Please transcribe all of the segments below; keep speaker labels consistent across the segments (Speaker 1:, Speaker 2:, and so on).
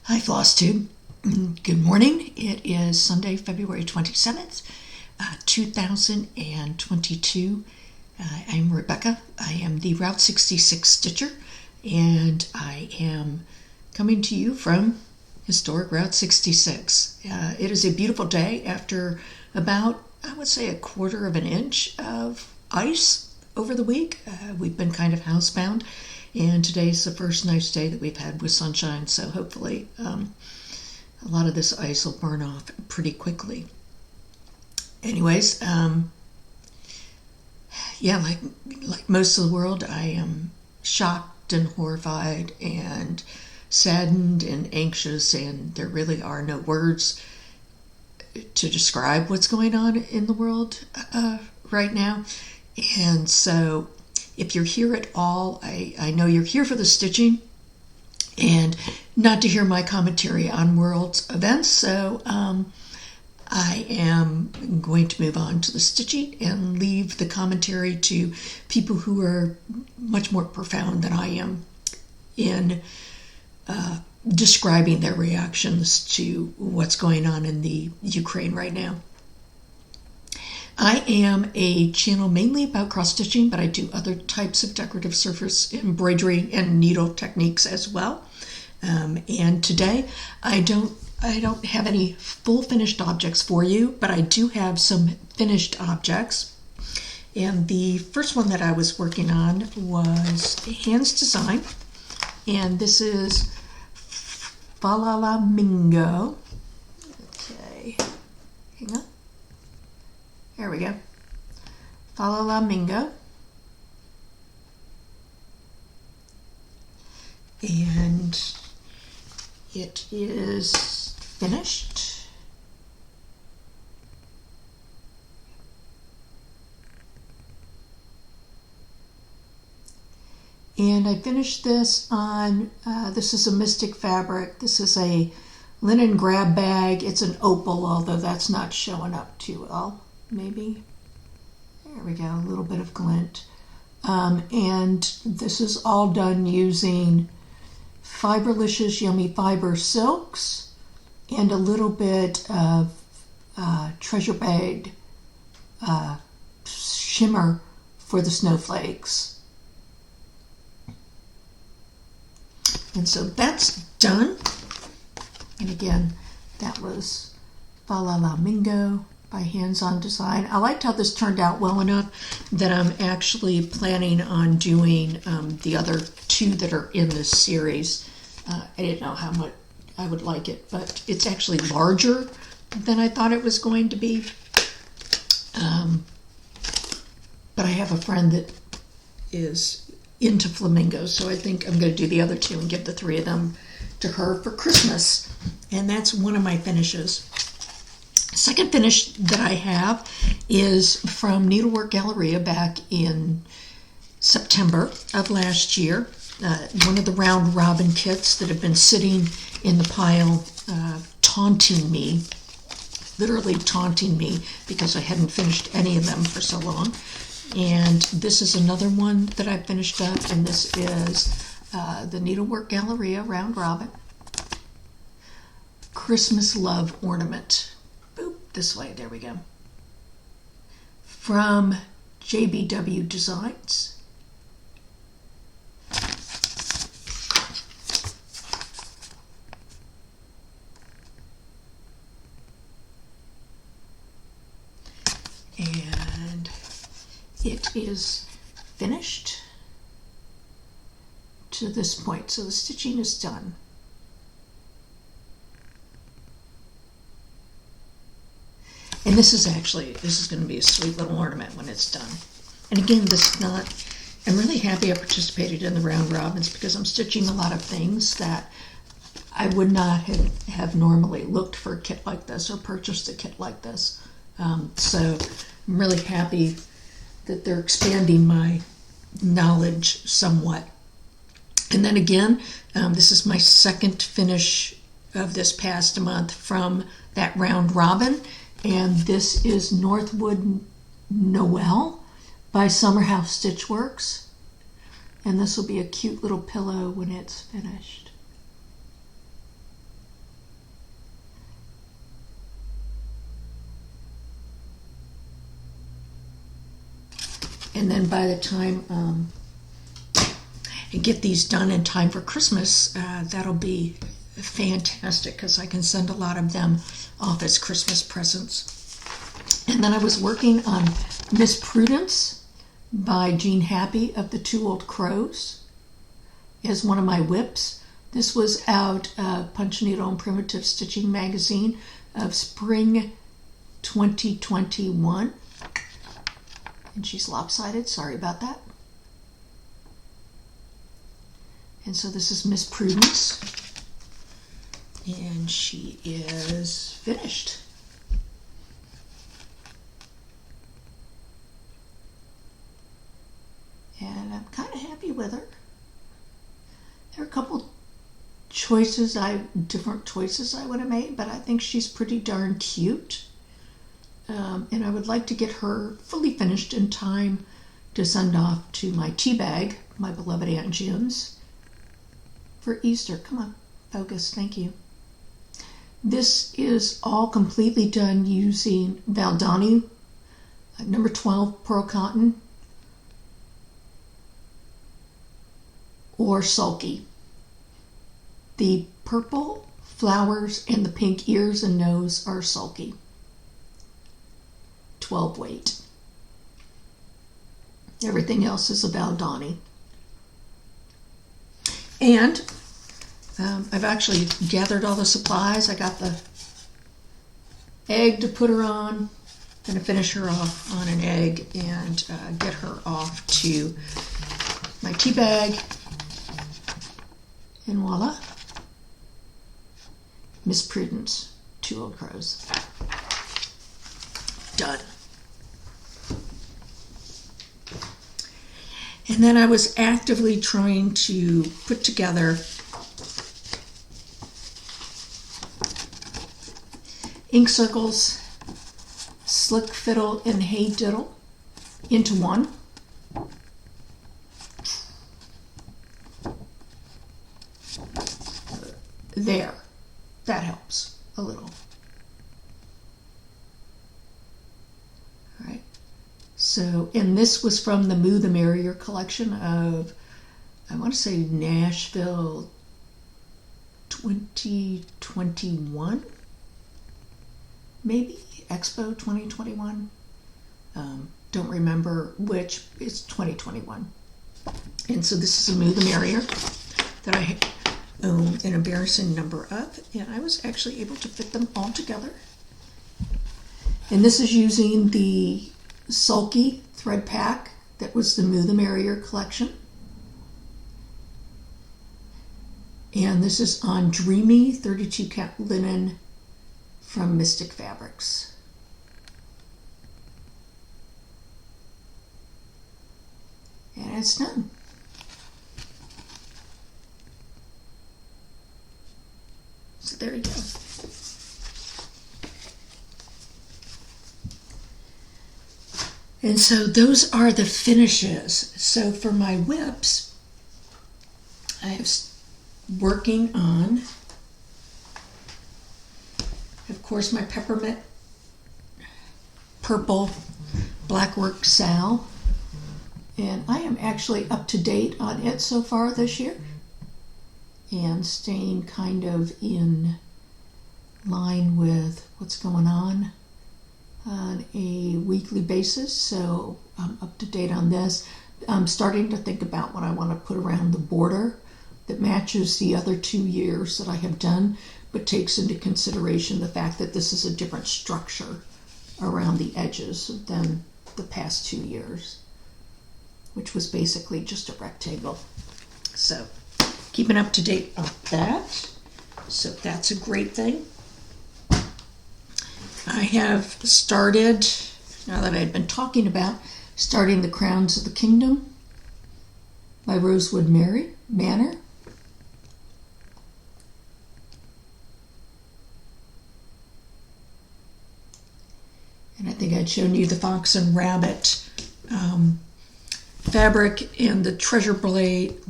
Speaker 1: Hi Floss Tube. Good morning. It is Sunday, February 27th, 2022. I'm Rebecca. I am the Route 66 Stitcher, and I am coming to you from historic Route 66. It is a beautiful day after about, I would say, a quarter of an inch of ice over the week. We've been kind of housebound, and today's the first nice day that we've had with sunshine, so hopefully a lot of this ice will burn off pretty quickly. Anyways, like most of the world, I am shocked and horrified and saddened and anxious, and there really are no words to describe what's going on in the world right now. And so if you're here at all, I know you're here for the stitching and not to hear my commentary on world events, so I am going to move on to the stitching and leave the commentary to people who are much more profound than I am in describing their reactions to what's going on in the Ukraine right now. I am a channel mainly about cross-stitching, but I do other types of decorative surface embroidery and needle techniques as well. And today I don't have any full finished objects for you, but I do have some finished objects. And the first one that I was working on was a hands design, and this is Fa-la-la-mingo. Okay, hang on. There we go. Fa-la-la-mingo. And it is finished. And I finished this on, this is a Mystic fabric. This is a linen grab bag. It's an opal, although that's not showing up too well. Maybe. There we go, a little bit of glint. And this is all done using Fiberlicious Yummy Fiber silks and a little bit of Treasure Bag shimmer for the snowflakes. And so that's done. And again, that was Fa-la-la-mingo by Hands-On Design. I liked how this turned out well enough that I'm actually planning on doing the other two that are in this series. I didn't know how much I would like it, but it's actually larger than I thought it was going to be. But I have a friend that is into flamingos, so I think I'm going to do the other two and give the three of them to her for Christmas. And that's one of my finishes. Second finish that I have is from Needlework Galleria back in September of last year. One of the round robin kits that have been sitting in the pile taunting me, literally taunting me because I hadn't finished any of them for so long. And this is another one that I finished up, and this is the Needlework Galleria round robin Christmas Love Ornament. This way, there we go. From JBW Designs. And it is finished to this point, so the stitching is done. And this is going to be a sweet little ornament when it's done. And again, I'm really happy I participated in the round robins because I'm stitching a lot of things that I would not have normally looked for a kit like this or purchased a kit like this. So I'm really happy that they're expanding my knowledge somewhat. And then again, this is my second finish of this past month from that round robin. And this is Northwood Noel by Summerhouse Stitchworks. And this will be a cute little pillow when it's finished. And then by the time I get these done in time for Christmas, that'll be fantastic because I can send a lot of them off as Christmas presents. And then I was working on Miss Prudence by Jean Happy of the Two Old Crows as one of my WIPs. This was out Punch Needle and Primitive Stitching magazine of spring 2021. And she's lopsided, sorry about that. And so this is Miss Prudence. And she is finished. And I'm kind of happy with her. There are a couple different choices I would have made, but I think she's pretty darn cute. And I would like to get her fully finished in time to send off to my tea bag, my beloved Aunt Jim's, for Easter. Come on, focus, thank you. This is all completely done using Valdani, number 12 pearl cotton, or Sulky. The purple flowers and the pink ears and nose are Sulky. 12 weight. Everything else is a Valdani. And I've actually gathered all the supplies. I got the egg to put her on. Gonna finish her off on an egg and get her off to my tea bag. And voila, Miss Prudence, Two Old Crows. Done. And then I was actively trying to put together ink circles, Slick Fiddle and Hey Diddle into one. There, that helps a little. All right, so, and this was from the Moo the Merrier collection of, I want to say Nashville 2021, maybe, Expo 2021. Don't remember which, it's 2021. And so this is a Moo the Merrier that I own an embarrassing number of, and I was actually able to fit them all together. And this is using the Sulky thread pack that was the Moo the Merrier collection. And this is on Dreamy 32 count linen from Mystic Fabrics. And it's done. So there you go. And so those are the finishes. So for my WIPs, I am working on, of course, my Peppermint Purple Blackwork SAL. And I am actually up to date on it so far this year, and staying kind of in line with what's going on a weekly basis. So I'm up to date on this. I'm starting to think about what I want to put around the border that matches the other 2 years that I have done, but takes into consideration the fact that this is a different structure around the edges than the past 2 years, which was basically just a rectangle. So keeping up to date on that. So that's a great thing. I have started, now that I've been talking about, starting the Crowns of the Kingdom by Rosewood Manor. And I think I'd shown you the Fox and Rabbit fabric and the Treasure Braid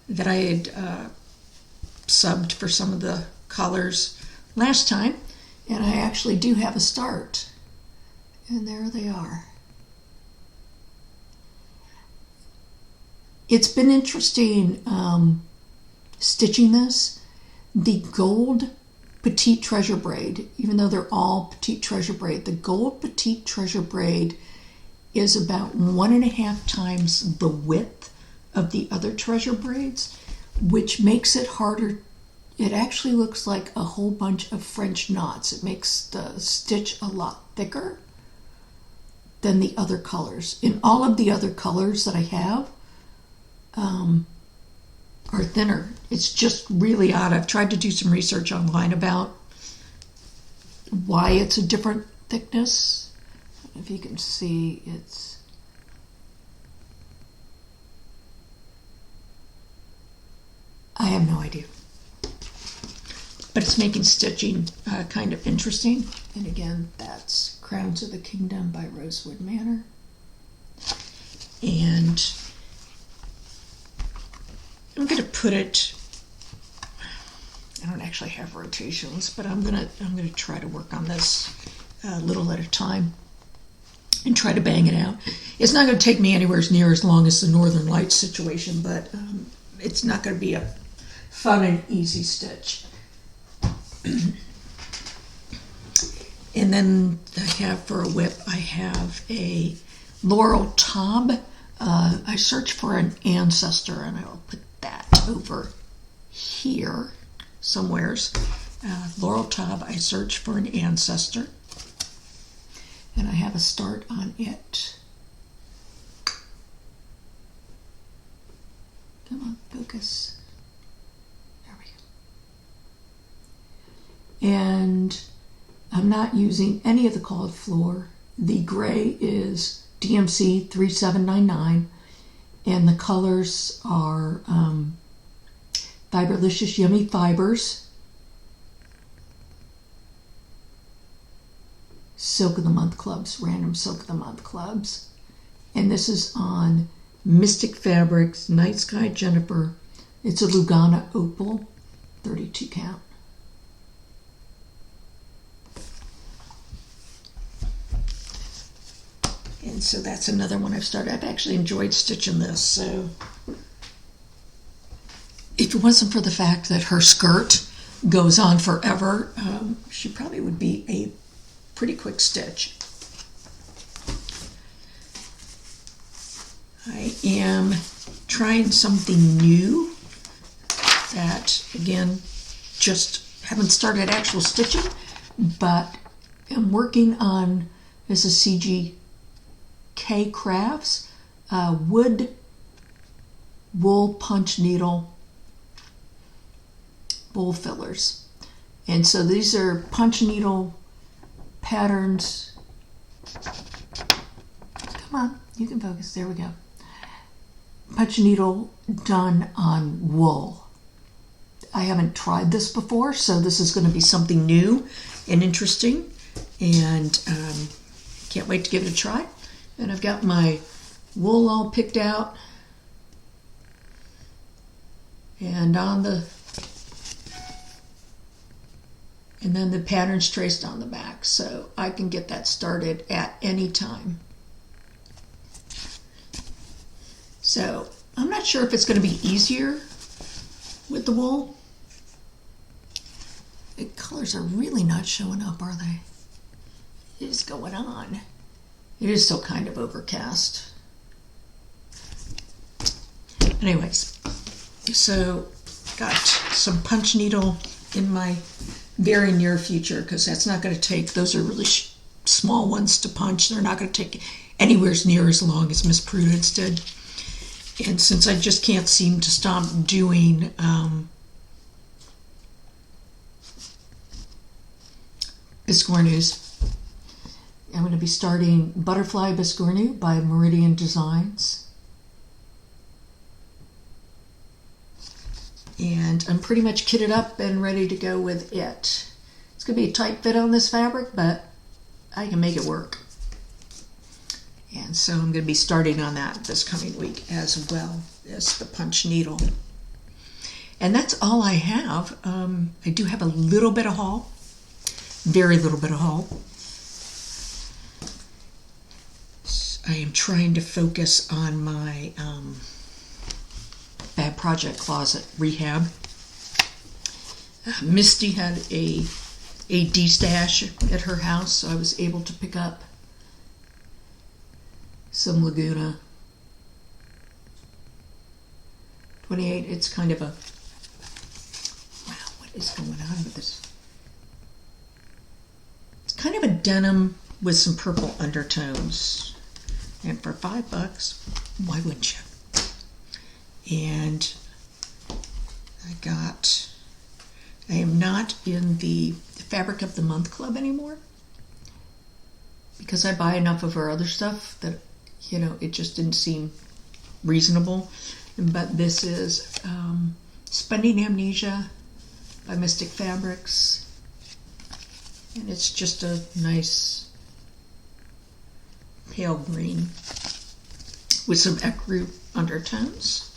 Speaker 1: that I had subbed for some of the colors last time. And I actually do have a start. And there they are. It's been interesting stitching this. The gold Petite Treasure Braid, even though they're all Petite Treasure Braid, the gold Petite Treasure Braid is about 1.5 times the width of the other treasure braids, which makes it harder. It actually looks like a whole bunch of French knots. It makes the stitch a lot thicker than the other colors. And all of the other colors that I have are thinner. It's just really odd. I've tried to do some research online about why it's a different thickness. If you can see, I have no idea. But it's making stitching kind of interesting. And again, that's Crowns of the Kingdom by Rosewood Manor. And I'm going to put it, I don't actually have rotations, but I'm going to try to work on this a little at a time and try to bang it out. It's not going to take me anywhere near as long as the Northern Lights situation, but it's not going to be a fun and easy stitch. And then I have for a whip, I have a laurel taub. I searched for an ancestor, and I will put that over here somewheres. Laurel taub, I searched for an ancestor, and I have a start on it. Come on, focus. There we go. And I'm not using any of the colored floor. The gray is DMC 3799, and the colors are Fiberlicious Yummy Fibers, Silk of the Month Clubs, Random Silk of the Month Clubs. And this is on Mystic Fabrics, Night Sky Juniper. It's a Lugana Opal, 32 count. And so that's another one I've started. I've actually enjoyed stitching this. So if it wasn't for the fact that her skirt goes on forever, she probably would be a pretty quick stitch. I am trying something new that, again, just haven't started actual stitching, but I'm working on, this is Cgk Crafts, wood wool punch needle bowl fillers. And so these are punch needle patterns. Come on, you can focus. There we go. Punch needle done on wool. I haven't tried this before, so this is going to be something new and interesting, and can't wait to give it a try. And I've got my wool all picked out, and then the pattern's traced on the back, so I can get that started at any time. So I'm not sure if it's going to be easier with the wool. The colors are really not showing up, are they? What is going on? It is still kind of overcast. Anyways, so got some punch needle in my very near future, because that's not going to take, those are really small ones to punch. They're not going to take anywhere near as long as Miss Prudence did. And since I just can't seem to stop doing biscornus, I'm going to be starting Butterfly Biscornu by Meridian Designs. And I'm pretty much kitted up and ready to go with it. It's going to be a tight fit on this fabric, but I can make it work. And so I'm going to be starting on that this coming week as well as the punch needle. And that's all I have. I do have a little bit of haul, very little bit of haul. I am trying to focus on my Bad Project Closet rehab. Misty had a D-stash at her house, so I was able to pick up some Laguna 28. It's kind of a, wow, what is going on with this? It's kind of a denim with some purple undertones. And for $5, why wouldn't you? And I am not in the Fabric of the Month Club anymore because I buy enough of her other stuff that, you know, it just didn't seem reasonable. But this is Spending Amnesia by Mystic Fabrics, and it's just a nice pale green with some ecru undertones.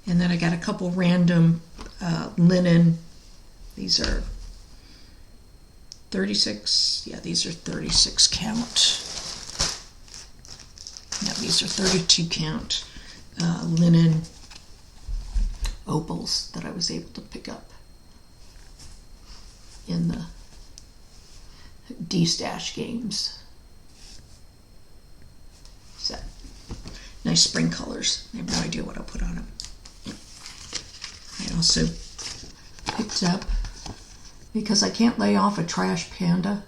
Speaker 1: And then I got a couple random linen. These are 36. Yeah, these are 36 count. No, these are 32 count linen opals that I was able to pick up in the D-stash games. So, nice spring colors. I have no idea what I'll put on them. I also picked up, because I can't lay off a trash panda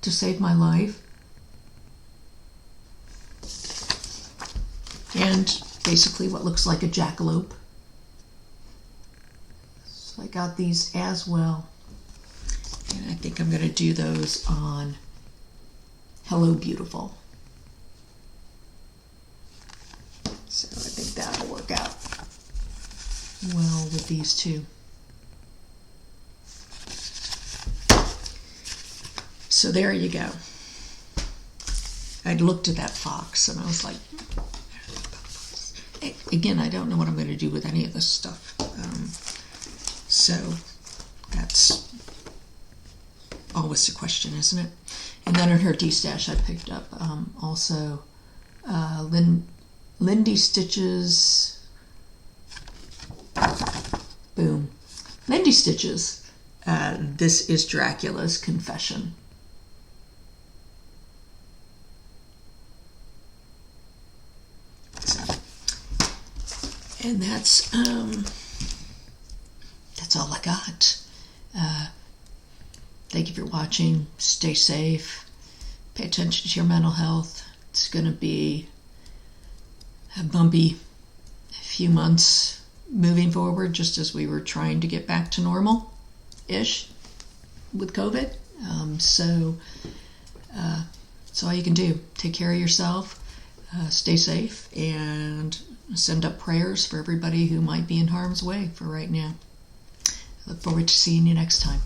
Speaker 1: to save my life, and basically what looks like a jackalope. So I got these as well, and I think I'm going to do those on Hello Beautiful. So I think that'll work out well with these two. So there you go. I'd looked at that fox and I was like, again, I don't know what I'm going to do with any of this stuff. So that's always the question, isn't it? And then in her D-stash, I picked up also Lindy Stitches. Boom. Lindy Stitches. This is Dracula's Confession. So, and that's all I got. Thank you for watching. Stay safe. Pay attention to your mental health. It's going to be a bumpy few months moving forward, just as we were trying to get back to normal-ish with COVID. So that's all you can do. Take care of yourself, stay safe, and send up prayers for everybody who might be in harm's way for right now. I look forward to seeing you next time.